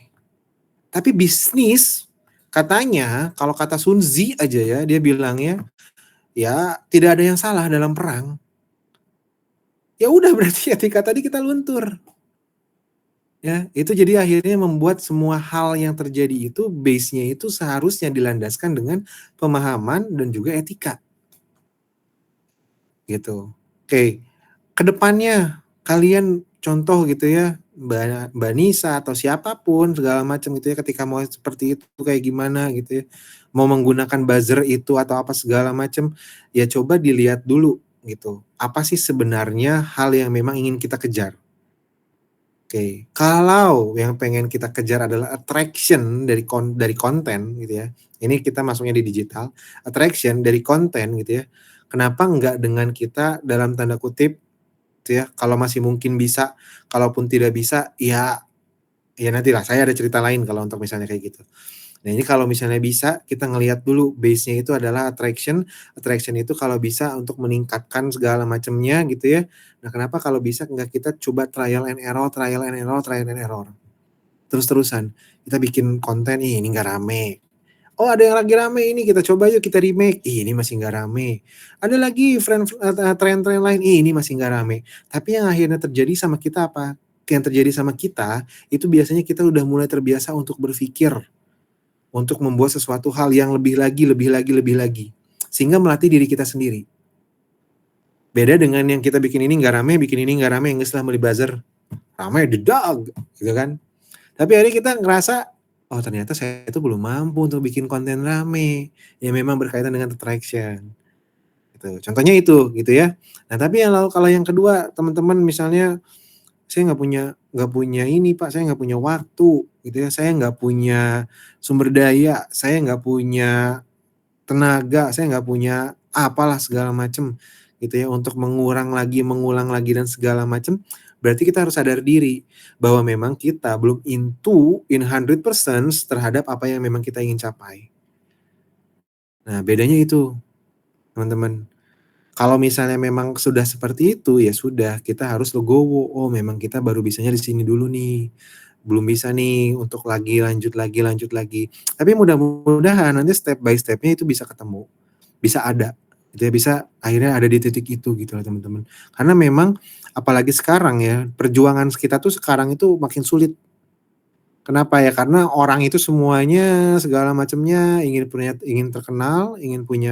Tapi bisnis katanya kalau kata Sun Tzu aja ya, dia bilangnya, ya tidak ada yang salah dalam perang. Ya udah berarti etika tadi kita luntur. Ya, itu jadi akhirnya membuat semua hal yang terjadi itu base-nya itu seharusnya dilandaskan dengan pemahaman dan juga etika. Gitu. Oke, kedepannya kalian contoh gitu ya, Mbak Nisa atau siapapun segala macam gitu ya, ketika mau seperti itu kayak gimana gitu ya, mau menggunakan buzzer itu atau apa segala macam, ya coba dilihat dulu gitu. Apa sih sebenarnya hal yang memang ingin kita kejar? Oke, kalau yang pengen kita kejar adalah attraction dari konten gitu ya. Ini kita masuknya di digital, attraction dari konten gitu ya. Kenapa enggak dengan kita dalam tanda kutip gitu ya, kalau masih mungkin bisa, kalaupun tidak bisa ya nantilah saya ada cerita lain kalau untuk misalnya kayak gitu. Nah ini kalau misalnya bisa kita ngelihat dulu base-nya itu adalah attraction, attraction itu kalau bisa untuk meningkatkan segala macamnya gitu ya. Nah kenapa kalau bisa enggak kita coba trial and error, trial and error, trial and error. Terus-terusan, kita bikin konten, "Ih ini nggak rame." "Oh ada yang lagi rame ini, kita coba yuk kita remake." "Ih ini masih nggak rame." Ada lagi tren-tren lain, "Ih ini masih nggak rame." Tapi yang akhirnya terjadi sama kita apa? Yang terjadi sama kita, itu biasanya kita udah mulai terbiasa untuk berpikir, untuk membuat sesuatu hal yang lebih lagi lebih lagi lebih lagi. Sehingga melatih diri kita sendiri. Beda dengan yang kita bikin ini nggak rame, bikin ini nggak rame, geus lah meuli buzzer, rame dedag, gitu kan. Tapi akhirnya kita ngerasa, oh ternyata saya itu belum mampu untuk bikin konten rame, yang memang berkaitan dengan attraction, gitu. Contohnya itu, gitu ya. Nah tapi kalau yang kedua, teman-teman misalnya, saya nggak punya ini Pak, saya nggak punya waktu, gitu ya, saya nggak punya sumber daya, saya nggak punya tenaga, saya nggak punya apalah segala macem, gitu ya, untuk mengulang lagi dan segala macem, berarti kita harus sadar diri bahwa memang kita belum in 100% terhadap apa yang memang kita ingin capai. Nah, bedanya itu, teman-teman. Kalau misalnya memang sudah seperti itu, ya sudah, kita harus legowo, oh memang kita baru bisanya di sini dulu nih, belum bisa nih untuk lanjut lagi. Tapi mudah-mudahan nanti step by step-nya itu bisa ketemu. Bisa ada, gitu ya, bisa akhirnya ada di titik itu gitu loh teman-teman. Karena memang apalagi sekarang ya, perjuangan kita tuh sekarang itu makin sulit. Kenapa ya? Karena orang itu semuanya segala macamnya ingin terkenal, ingin punya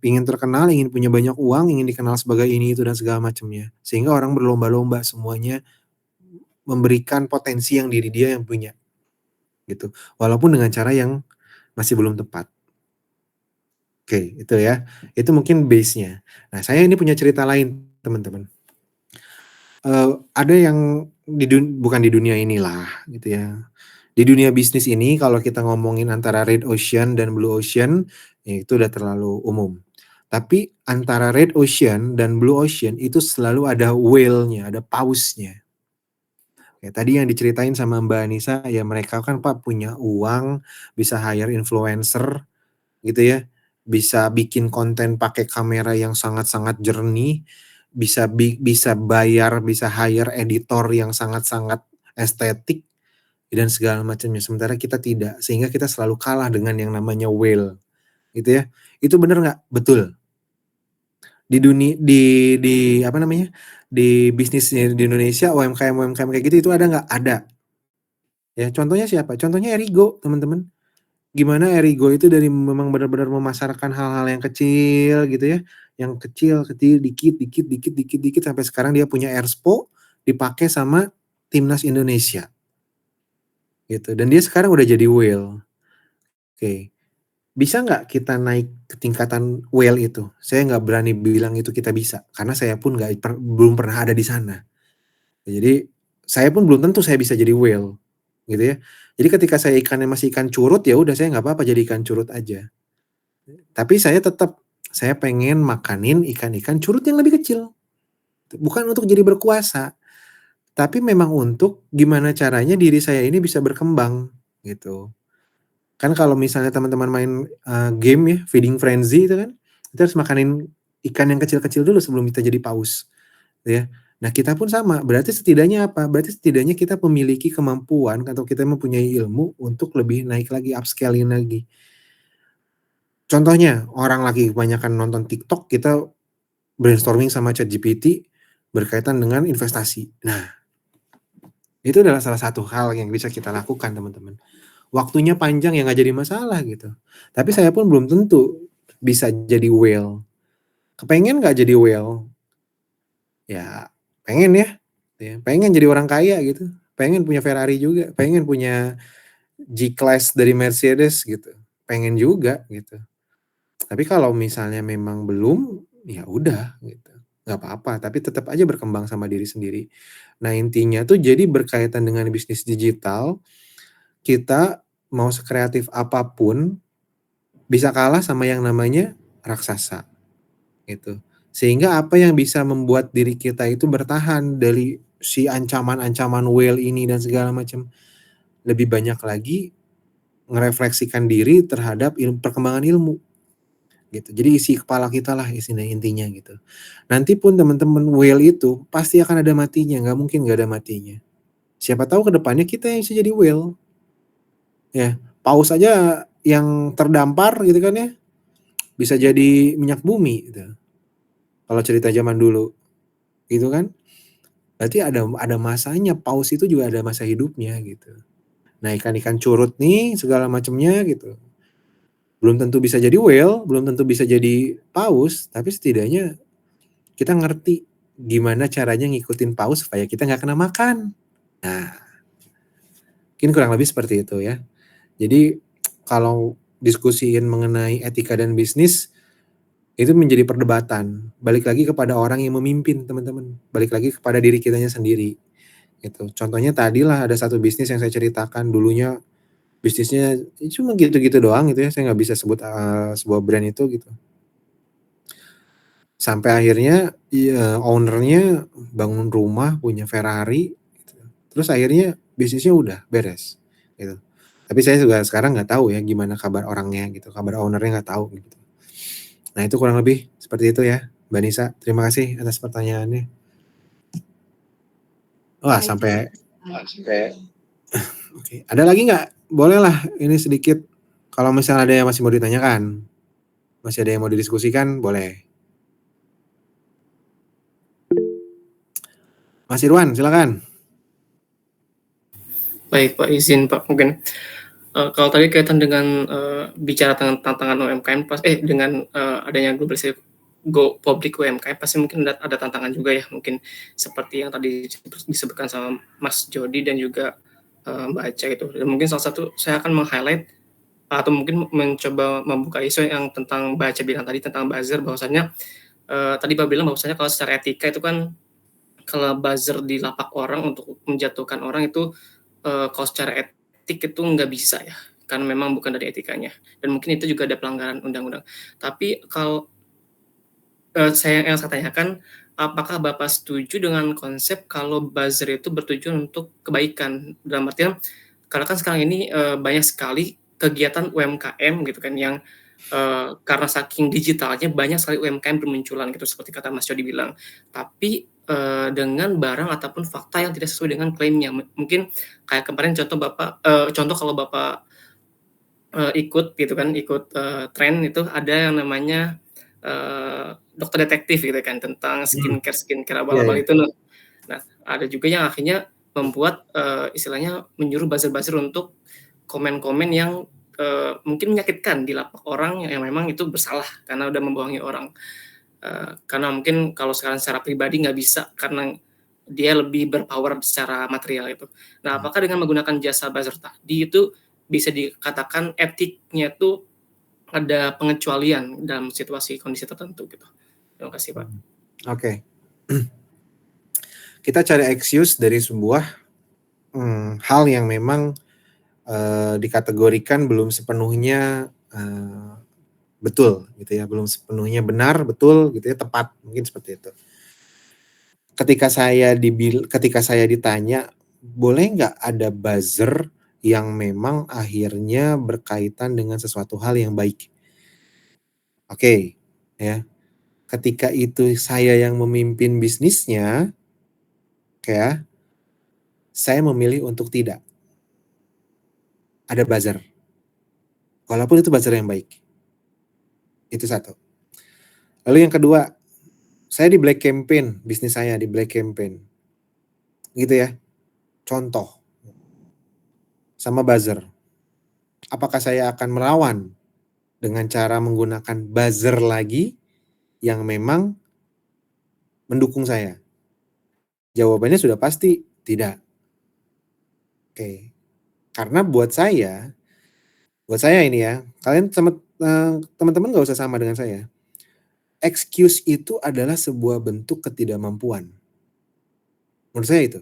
ingin terkenal, ingin punya banyak uang, ingin dikenal sebagai ini itu dan segala macamnya. Sehingga orang berlomba-lomba semuanya memberikan potensi yang diri dia yang punya, gitu. Walaupun dengan cara yang masih belum tepat. Oke, itu ya. Itu mungkin base-nya. Nah, saya ini punya cerita lain, teman-teman. Ada yang bukan di dunia inilah, gitu ya. Di dunia bisnis ini kalau kita ngomongin antara red ocean dan blue ocean, ya itu udah terlalu umum. Tapi antara red ocean dan blue ocean itu selalu ada whale-nya, ada pausnya. Ya tadi yang diceritain sama Mbak Anissa, ya mereka kan Pak punya uang, bisa hire influencer, gitu ya, bisa bikin konten pakai kamera yang sangat-sangat jernih, bisa bayar, bisa hire editor yang sangat-sangat estetik dan segala macamnya, sementara kita tidak, sehingga kita selalu kalah dengan yang namanya whale, gitu ya. Itu bener nggak? Betul. Di apa namanya, di bisnisnya di Indonesia UMKM kayak gitu itu ada nggak? Ada. Ya contohnya siapa? Contohnya Erigo, teman-teman. Gimana Erigo itu dari memang benar-benar memasarkan hal-hal yang kecil gitu ya, yang kecil dikit sampai sekarang dia punya Erspo, dipakai sama timnas Indonesia, gitu. Dan dia sekarang udah jadi whale. Oke, bisa nggak kita naik ke tingkatan whale itu? Saya nggak berani bilang itu kita bisa, karena saya pun belum pernah ada di sana. Jadi, saya pun belum tentu saya bisa jadi whale, gitu ya. Jadi ketika saya ikannya masih ikan curut, ya udah saya nggak apa-apa jadi ikan curut aja. Tapi saya pengen makanin ikan-ikan curut yang lebih kecil. Bukan untuk jadi berkuasa, tapi memang untuk gimana caranya diri saya ini bisa berkembang, gitu. Kan kalau misalnya teman-teman main, game ya, Feeding Frenzy itu kan, kita harus makanin ikan yang kecil-kecil dulu sebelum kita jadi paus, gitu ya. Nah kita pun sama, berarti setidaknya apa? Berarti setidaknya kita memiliki kemampuan atau kita mempunyai ilmu untuk lebih naik lagi, upscaling lagi. Contohnya, orang lagi kebanyakan nonton TikTok, kita brainstorming sama ChatGPT berkaitan dengan investasi. Nah, Itu adalah salah satu hal yang bisa kita lakukan, teman-teman. Waktunya panjang ya nggak jadi masalah gitu. Tapi saya pun belum tentu bisa jadi whale. Kepengen nggak jadi whale? Ya pengen ya, pengen jadi orang kaya gitu, pengen punya Ferrari juga, pengen punya G-Class dari Mercedes gitu, pengen juga gitu. Tapi kalau misalnya memang belum, ya udah gitu, nggak apa-apa, tapi tetap aja berkembang sama diri sendiri. Nah intinya tuh jadi berkaitan dengan bisnis digital, kita mau sekreatif apapun bisa kalah sama yang namanya raksasa gitu. Sehingga apa yang bisa membuat diri kita itu bertahan dari si ancaman-ancaman whale ini dan segala macam, lebih banyak lagi ngerefleksikan diri terhadap perkembangan ilmu gitu. Jadi isi kepala kita lah intinya gitu. Nanti pun teman-teman whale itu pasti akan ada matinya, nggak mungkin nggak ada matinya. Siapa tahu ke depannya kita yang bisa jadi whale. Ya, paus aja yang terdampar gitu kan ya, bisa jadi minyak bumi gitu. Kalau cerita zaman dulu, gitu kan? Berarti ada masanya, paus itu juga ada masa hidupnya gitu. Nah, ikan-ikan curut nih segala macamnya gitu. Belum tentu bisa jadi whale, belum tentu bisa jadi paus, tapi setidaknya kita ngerti gimana caranya ngikutin paus supaya kita nggak kena makan. Nah, mungkin kurang lebih seperti itu ya. Jadi kalau diskusiin mengenai etika dan bisnis itu menjadi perdebatan. Balik lagi kepada orang yang memimpin, teman-teman. Balik lagi kepada diri kitanya sendiri. Gitu. Contohnya tadilah ada satu bisnis yang saya ceritakan dulunya bisnisnya cuma gitu-gitu doang gitu ya. Saya nggak bisa sebut sebuah brand itu gitu. Sampai akhirnya ownernya bangun rumah, punya Ferrari, gitu. Terus akhirnya bisnisnya udah beres, gitu. Tapi saya juga sekarang nggak tahu ya gimana kabar orangnya gitu, kabar ownernya nggak tahu gitu. Nah itu kurang lebih seperti itu ya, Mbak Nisa. Terima kasih atas pertanyaannya. Wah Baik, sampai, Pak. oke. Ada lagi nggak? Boleh lah ini sedikit. Kalau misalnya ada yang masih mau ditanyakan, masih ada yang mau didiskusikan, boleh. Mas Irwan, silakan. Baik Pak, izin Pak mungkin kalau tadi kaitan dengan bicara tentang tantangan UMKM dengan adanya globalisasi go public UMKM pasti mungkin ada tantangan juga ya, mungkin seperti yang tadi disebutkan sama Mas Jody dan juga Mbak Aca gitu. Dan mungkin salah satu saya akan meng-highlight atau mungkin mencoba membuka isu yang tentang Mbak Aca bilang tadi tentang buzzer, bahwasanya tadi Mbak bilang bahwasanya kalau secara etika itu kan kalau buzzer di lapak orang untuk menjatuhkan orang itu kalau secara etik itu nggak bisa ya, karena memang bukan dari etikanya. Dan mungkin itu juga ada pelanggaran undang-undang. Tapi kalau yang saya tanyakan, apakah Bapak setuju dengan konsep kalau buzzer itu bertujuan untuk kebaikan? Dalam artian, karena kan sekarang ini banyak sekali kegiatan UMKM gitu kan yang karena saking digitalnya banyak sekali UMKM bermunculan gitu seperti kata Mas Jody bilang. Tapi dengan barang ataupun fakta yang tidak sesuai dengan klaimnya. Mungkin kayak kemarin contoh kalau Bapak ikut gitu kan, tren itu ada yang namanya dokter detektif gitu kan tentang skincare Iya, abal-abal iya. itu. Nah, ada juga yang akhirnya membuat istilahnya menyuruh buzzer-buzzer untuk komen-komen yang mungkin menyakitkan di lapak orang yang memang itu bersalah karena udah membohongi orang. Karena mungkin kalau sekarang secara pribadi nggak bisa karena dia lebih berpower secara material itu. Nah, apakah dengan menggunakan jasa buzzer tadi itu bisa dikatakan etiknya tuh ada pengecualian dalam situasi kondisi tertentu gitu? Terima kasih, Pak. Oke. Kita cari excuse dari sebuah hal yang memang dikategorikan belum sepenuhnya betul gitu ya, belum sepenuhnya benar, betul gitu ya, tepat, mungkin seperti itu. Ketika saya ditanya, boleh nggak ada buzzer yang memang akhirnya berkaitan dengan sesuatu hal yang baik? Oke, ya. Ketika itu saya yang memimpin bisnisnya, ya, saya memilih untuk tidak ada buzzer. Walaupun itu buzzer yang baik. Itu satu. Lalu yang kedua, saya di black campaign, bisnis saya di black campaign. Gitu ya. contoh sama buzzer. Apakah saya akan melawan dengan cara menggunakan buzzer lagi yang memang mendukung saya? Jawabannya sudah pasti tidak. Oke. Karena buat saya ini ya, kalian sama teman-teman nggak usah sama dengan saya. Excuse itu adalah sebuah bentuk ketidakmampuan. Menurut saya itu,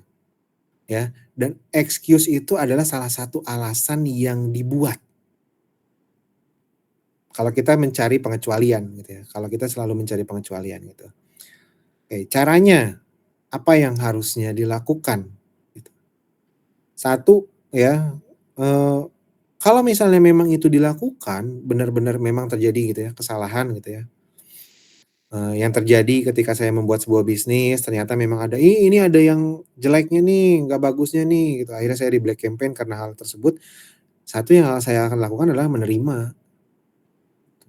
ya. Dan excuse itu adalah salah satu alasan yang dibuat. Kalau kita mencari pengecualian gitu ya. Kalau kita selalu mencari pengecualian gitu. Oke, caranya apa yang harusnya dilakukan? Gitu. Satu ya, kalau misalnya memang itu dilakukan, benar-benar memang terjadi gitu ya, kesalahan gitu ya. Yang terjadi ketika saya membuat sebuah bisnis, ternyata memang ada, ini ada yang jeleknya nih, nggak bagusnya nih, gitu. Akhirnya saya di-black campaign karena hal tersebut. Satu yang saya akan lakukan adalah menerima.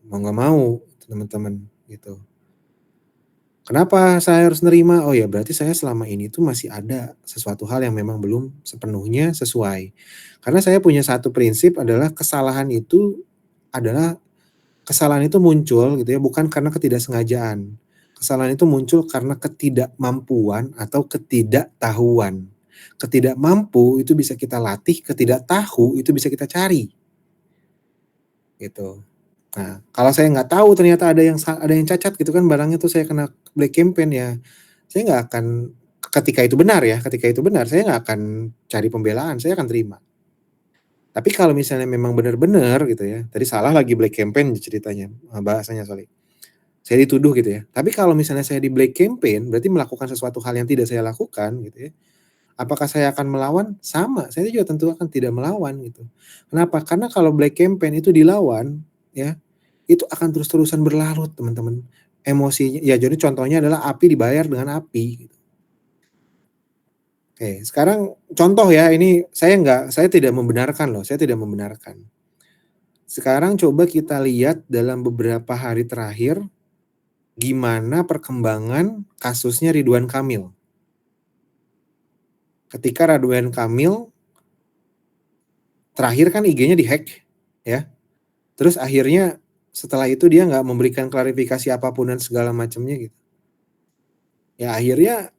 Mau nggak mau, teman-teman, gitu. Kenapa saya harus nerima? Oh ya berarti saya selama ini tuh masih ada sesuatu hal yang memang belum sepenuhnya sesuai. Karena saya punya satu prinsip adalah kesalahan itu muncul gitu ya, bukan karena ketidaksengajaan. Kesalahan itu muncul karena ketidakmampuan atau ketidaktahuan. Ketidakmampu itu bisa kita latih, ketidaktahu itu bisa kita cari. Gitu. Nah, kalau saya nggak tahu ternyata ada yang cacat gitu kan barangnya tuh saya kena black campaign ya, saya nggak akan ketika itu benar saya nggak akan cari pembelaan, saya akan terima. Tapi kalau misalnya memang benar-benar gitu ya, tadi salah lagi black campaign ceritanya, bahasanya sorry. Saya dituduh gitu ya. Tapi kalau misalnya saya di black campaign, berarti melakukan sesuatu hal yang tidak saya lakukan gitu ya. Apakah saya akan melawan? Sama, saya juga tentu akan tidak melawan gitu. Kenapa? Karena kalau black campaign itu dilawan ya, itu akan terus-terusan berlarut teman-teman. Emosinya ya jadi contohnya adalah api dibayar dengan api gitu. Oke, sekarang contoh ya, ini saya tidak membenarkan loh, saya tidak membenarkan. Sekarang coba kita lihat dalam beberapa hari terakhir, gimana perkembangan kasusnya Ridwan Kamil. Ketika Ridwan Kamil, terakhir kan IG-nya dihack, ya. Terus akhirnya setelah itu dia nggak memberikan klarifikasi apapun dan segala macamnya gitu. Ya akhirnya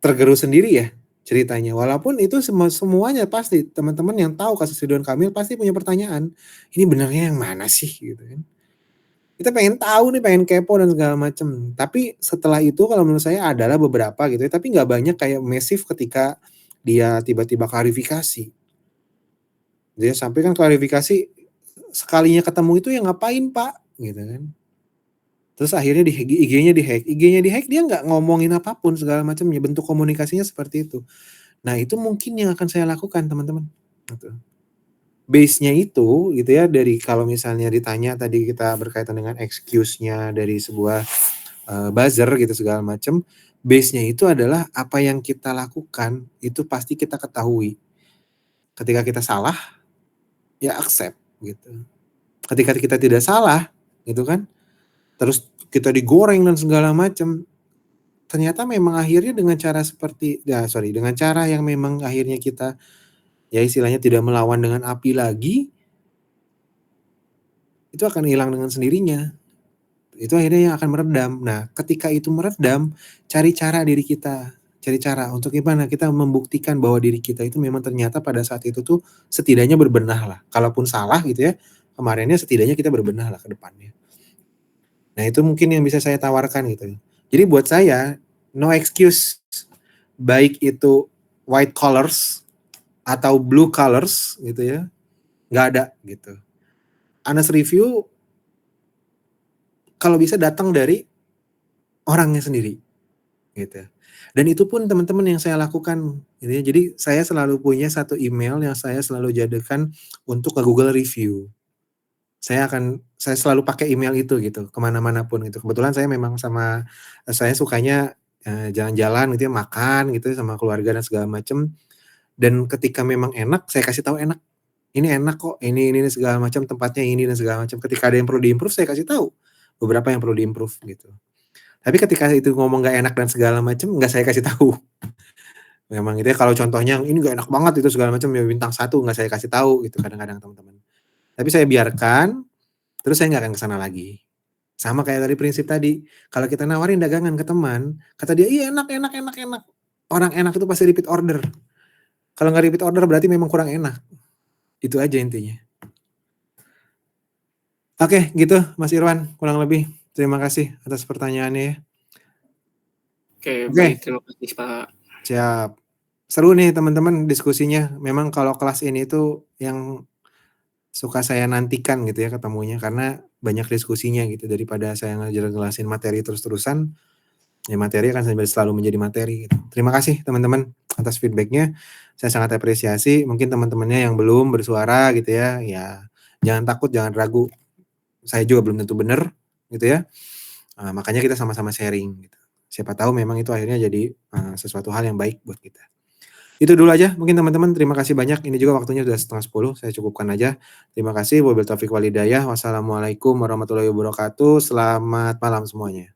tergerus sendiri ya ceritanya. Walaupun itu semuanya pasti teman-teman yang tahu kasus Ridwan Kamil pasti punya pertanyaan. Ini benarnya yang mana sih gitu kan. Kita pengen tahu nih, pengen kepo dan segala macam. Tapi setelah itu kalau menurut saya adalah beberapa gitu ya, tapi nggak banyak kayak masif ketika dia tiba-tiba klarifikasi. Dia sampaikan klarifikasi, sekalinya ketemu itu ya ngapain Pak gitu kan. Terus akhirnya IG-nya dihack, dia nggak ngomongin apapun segala macamnya, bentuk komunikasinya seperti itu. Nah itu mungkin yang akan saya lakukan teman-teman. Gitu. Base-nya itu gitu ya, dari kalau misalnya ditanya tadi kita berkaitan dengan excuse-nya dari sebuah buzzer gitu segala macam, base-nya itu adalah apa yang kita lakukan itu pasti kita ketahui. Ketika kita salah, ya accept gitu. Ketika kita tidak salah gitu kan, terus kita digoreng dan segala macam, ternyata memang akhirnya dengan cara dengan cara yang memang akhirnya kita ya istilahnya tidak melawan dengan api lagi, itu akan hilang dengan sendirinya. Itu akhirnya yang akan meredam. Nah, ketika itu meredam, cari cara untuk gimana kita membuktikan bahwa diri kita itu memang ternyata pada saat itu tuh setidaknya berbenah lah. Kalaupun salah gitu ya, kemarinnya setidaknya kita berbenah lah ke depannya. Nah, itu mungkin yang bisa saya tawarkan gitu. Jadi buat saya, no excuse. Baik itu white collars atau blue collars gitu ya, nggak ada gitu. Honest review kalau bisa datang dari orangnya sendiri gitu. Dan itu pun teman-teman yang saya lakukan gitu ya. Jadi saya selalu punya satu email yang saya selalu jadikan untuk ke Google review. Saya selalu pakai email itu gitu kemana-mana pun gitu. Kebetulan saya sukanya jalan-jalan gitu ya, makan gitu sama keluarga dan segala macam. Dan ketika memang enak, saya kasih tahu enak. Ini enak kok, ini segala macam, tempatnya ini dan segala macam. Ketika ada yang perlu diimprove, saya kasih tahu beberapa yang perlu diimprove gitu. Tapi ketika itu ngomong nggak enak dan segala macam, nggak saya kasih tahu. Memang gitu ya, kalau contohnya ini nggak enak banget itu segala macam ya bintang 1 nggak saya kasih tahu gitu kadang-kadang teman-teman. Tapi saya biarkan, terus saya nggak akan ke sana lagi. Sama kayak tadi prinsip tadi, kalau kita nawarin dagangan ke teman, kata dia, "Iya enak enak enak enak." Orang enak itu pasti repeat order. Kalau nggak repeat order berarti memang kurang enak. Itu aja intinya. Oke, gitu Mas Irwan, kurang lebih. Terima kasih atas pertanyaannya ya. Oke, Oke. baik, terima kasih Pak. Siap. Seru nih teman-teman diskusinya. Memang kalau kelas ini tuh yang suka saya nantikan gitu ya ketemunya, karena banyak diskusinya gitu daripada saya ngejelasin materi terus-terusan, ya materi akan selalu menjadi materi gitu. Terima kasih teman-teman atas feedback-nya. Saya sangat apresiasi. Mungkin teman-temannya yang belum bersuara gitu ya, ya jangan takut, jangan ragu. Saya juga belum tentu benar gitu ya. Makanya kita sama-sama sharing gitu. Siapa tahu memang itu akhirnya jadi sesuatu hal yang baik buat kita. Itu dulu aja mungkin teman-teman, terima kasih banyak. Ini juga waktunya sudah 9:30, saya cukupkan aja. Terima kasih, wabillahi taufiq walhidayah. Wassalamualaikum warahmatullahi wabarakatuh. Selamat malam semuanya.